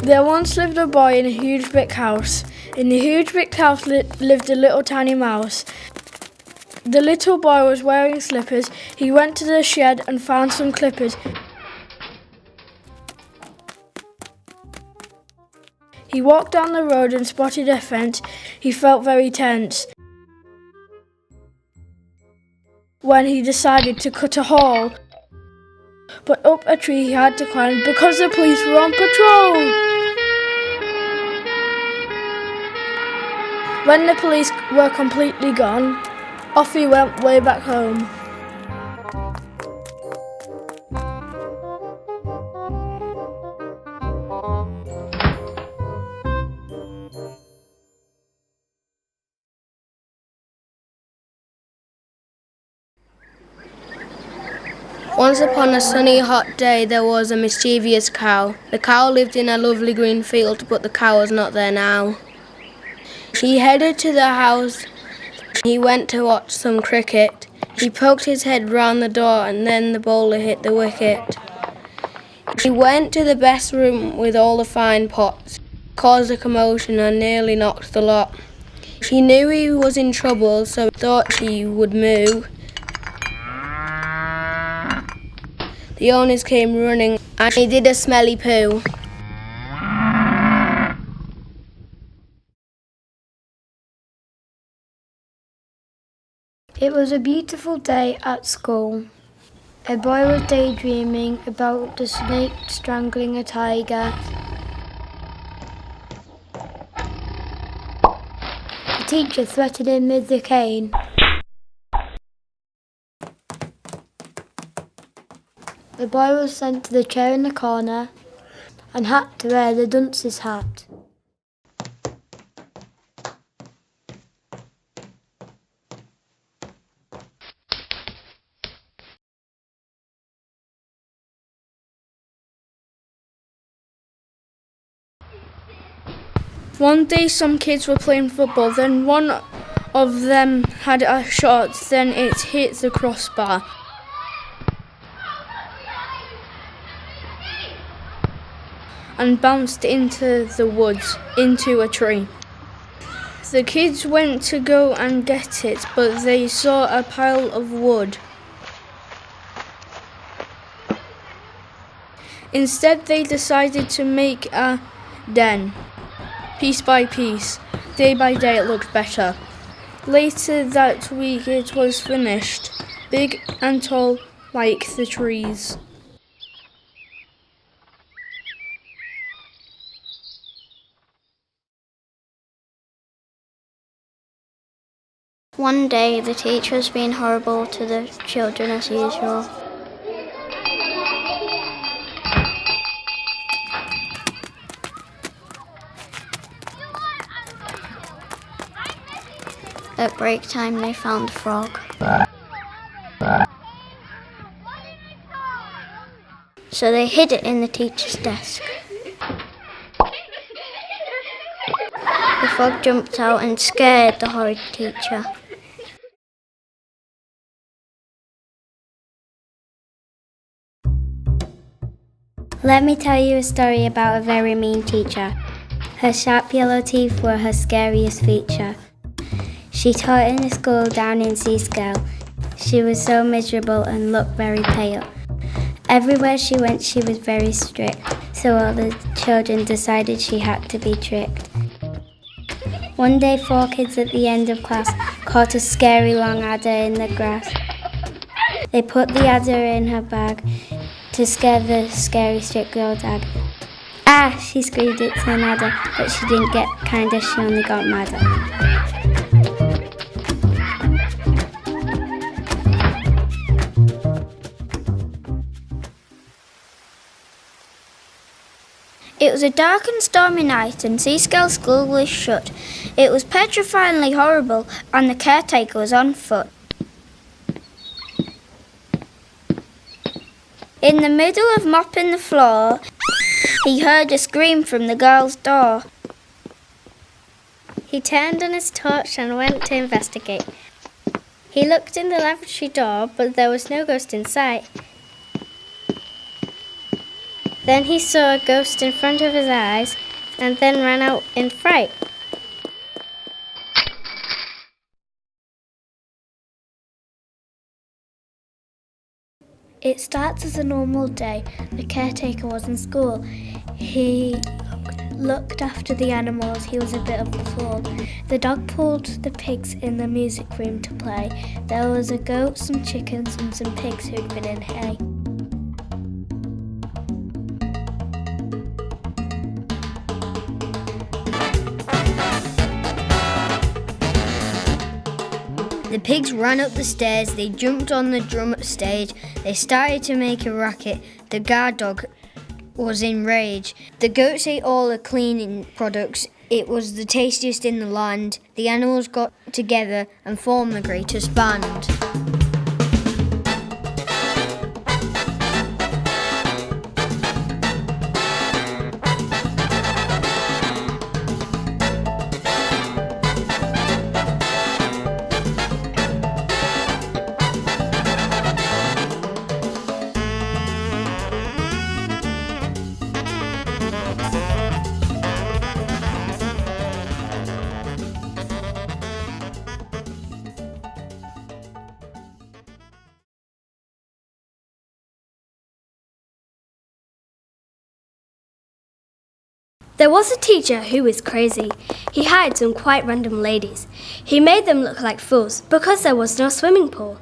There once lived a boy in a huge brick house. In the huge brick house lived a little tiny mouse. The little boy was wearing slippers. He went to the shed and found some clippers. He walked down the road and spotted a fence. He felt very tense when he decided to cut a hole. But up a tree he had to climb because the police were on patrol. When the police were completely gone, off he went way back home. Once upon a sunny, hot day, there was a mischievous cow. The cow lived in a lovely green field, but the cow was not there now. He headed to the house. He went to watch some cricket. He poked his head round the door and then the bowler hit the wicket. He went to the best room with all the fine pots, caused a commotion and nearly knocked the lot. He knew he was in trouble, so thought he would moo. The owners came running and he did a smelly poo. It was a beautiful day at school. A boy was daydreaming about the snake strangling a tiger. The teacher threatened him with the cane. The boy was sent to the chair in the corner and had to wear the dunce's hat. One day some kids were playing football, then one of them had a shot, then it hit the crossbar. And bounced into the woods, into a tree. The kids went to go and get it, but they saw a pile of wood. Instead, they decided to make a den. Piece by piece, day by day it looked better. Later that week it was finished, big and tall like the trees. One day, the teacher was being horrible to the children as usual. At break time, they found a frog. So they hid it in the teacher's desk. The frog jumped out and scared the horrid teacher. Let me tell you a story about a very mean teacher. Her sharp yellow teeth were her scariest feature. She taught in a school down in Seascale. She was so miserable and looked very pale. Everywhere she went she was very strict, so all the children decided she had to be tricked. One day 4 kids at the end of class caught a scary long adder in the grass. They put the adder in her bag to scare the scary strict girl dad. Ah, she screamed, it's an adder, but she didn't get kinder, she only got madder. It was a dark and stormy night and Seascale School was shut. It was petrifyingly horrible and the caretaker was on foot. In the middle of mopping the floor, he heard a scream from the girl's door. He turned on his torch and went to investigate. He looked in the lavatory door, but there was no ghost in sight. Then he saw a ghost in front of his eyes and then ran out in fright. It starts as a normal day. The caretaker was in school. He looked after the animals. He was a bit of a fool. The dog pulled the pigs in the music room to play. There was a goat, some chickens and some pigs who'd been in hay. The pigs ran up the stairs, they jumped on the drum stage, they started to make a racket. The guard dog was enraged. The goats ate all the cleaning products. It was the tastiest in the land. The animals got together and formed the greatest band. There was a teacher who was crazy. He hired some quite random ladies. He made them look like fools because there was no swimming pool.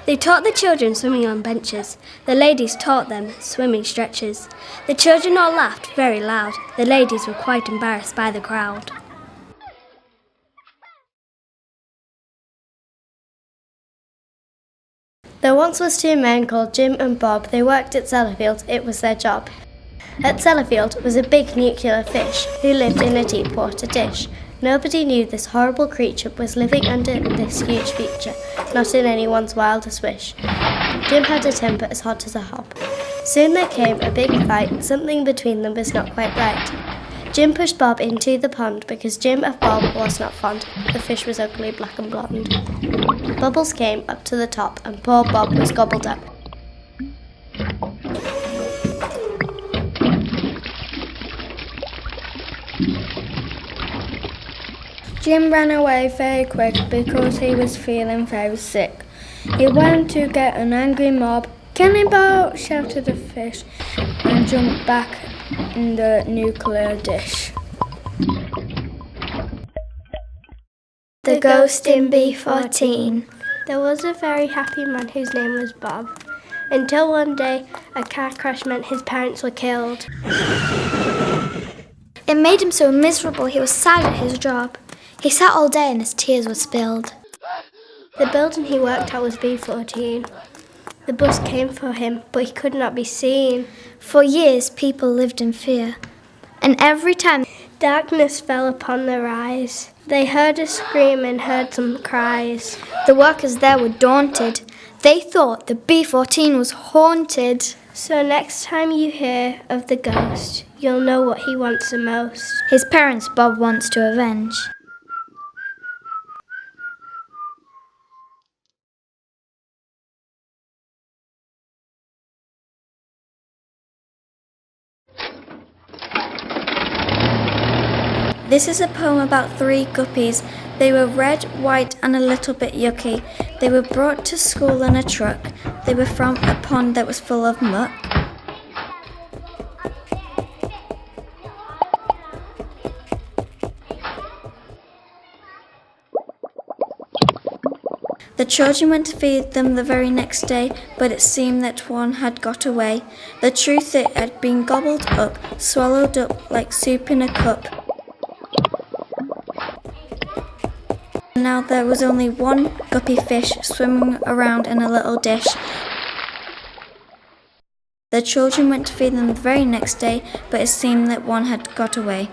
They taught the children swimming on benches. The ladies taught them swimming stretches. The children all laughed very loud. The ladies were quite embarrassed by the crowd. There once was two men called Jim and Bob. They worked at Sellafield. It was their job. At Sellafield was a big nuclear fish who lived in a deep water dish. Nobody knew this horrible creature was living under this huge feature, not in anyone's wildest wish. Jim had a temper as hot as a hop. Soon there came a big fight. Something between them was not quite right. Jim pushed Bob into the pond because Jim of Bob was not fond. The fish was ugly, black and blonde. Bubbles came up to the top and poor Bob was gobbled up. Jim ran away very quick because he was feeling very sick. He went to get an angry mob. "Cannonball!" shouted the fish and jumped back in the nuclear dish. The Ghost in B14. There was a very happy man whose name was Bob, until one day a car crash meant his parents were killed. It made him so miserable he was sad at his job. He sat all day and his tears were spilled. The building he worked at was B14. The bus came for him, but he could not be seen. For years people lived in fear, and every time Darkness fell upon their eyes. They heard a scream and heard some cries. the workers there were daunted, they thought the B14 was haunted. So next time you hear of the ghost, you'll know what he wants the most. His parents Bob wants to avenge. This is a poem about 3 guppies. They were red, white and a little bit yucky. They were brought to school in a truck. They were from a pond that was full of muck. The children went to feed them the very next day, but it seemed that one had got away. The truth, it had been gobbled up, swallowed up like soup in a cup. Now there was only one guppy fish swimming around in a little dish. The children went to feed them the very next day, but it seemed that one had got away.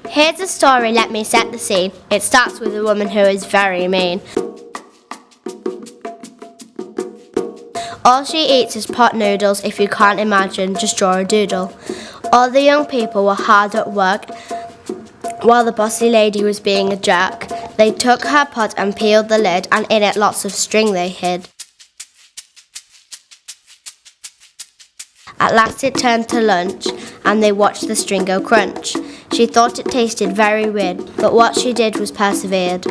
Here's a story, let me set the scene. It starts with a woman who is very mean. All she eats is pot noodles. If you can't imagine, just draw a doodle. All the young people were hard at work while the bossy lady was being a jerk. They took her pot and peeled the lid, and in it lots of string they hid. At last it turned to lunch, and they watched the string go crunch. She thought it tasted very weird, but what she did was persevered.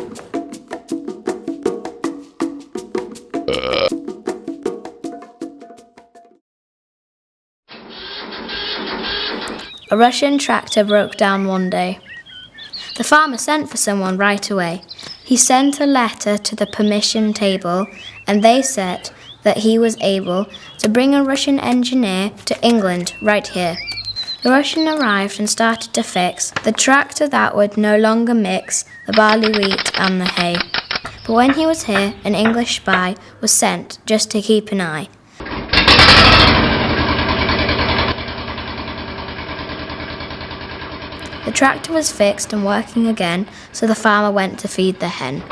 A Russian tractor broke down one day. The farmer sent for someone right away. He sent a letter to the permission table, and they said that he was able to bring a Russian engineer to England right here. The Russian arrived and started to fix the tractor that would no longer mix the barley, wheat and the hay. But when he was here, an English spy was sent just to keep an eye. The tractor was fixed and working again, so the farmer went to feed the hen.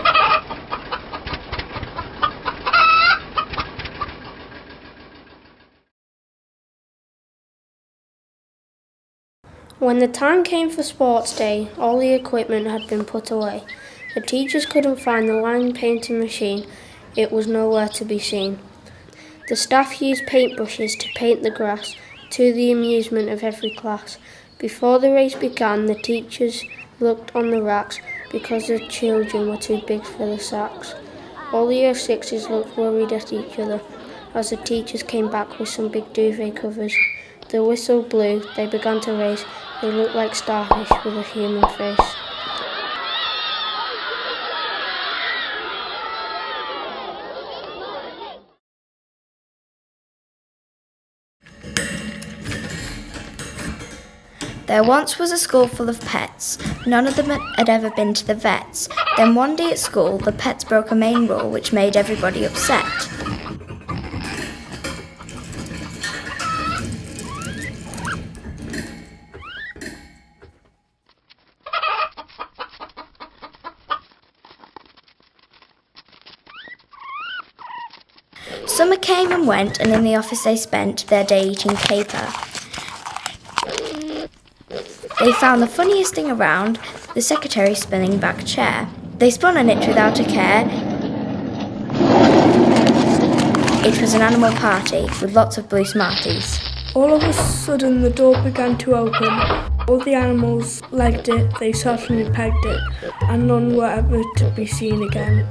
When the time came for sports day, all the equipment had been put away. The teachers couldn't find the line painting machine. It was nowhere to be seen. The staff used paintbrushes to paint the grass, to the amusement of every class. Before the race began, the teachers looked on the racks because the children were too big for the sacks. All the year sixes looked worried at each other as the teachers came back with some big duvet covers. The whistle blew, they began to race. They looked like starfish with a human face. There once was a school full of pets. None of them had ever been to the vets. Then one day at school, the pets broke a main rule which made everybody upset. Summer came and went, and in the office they spent their day eating paper. They found the funniest thing around, the secretary's spinning back chair. They spun on it without a care. It was an animal party with lots of blue Smarties. All of a sudden the door began to open. All the animals legged it, they certainly pegged it, and none were ever to be seen again.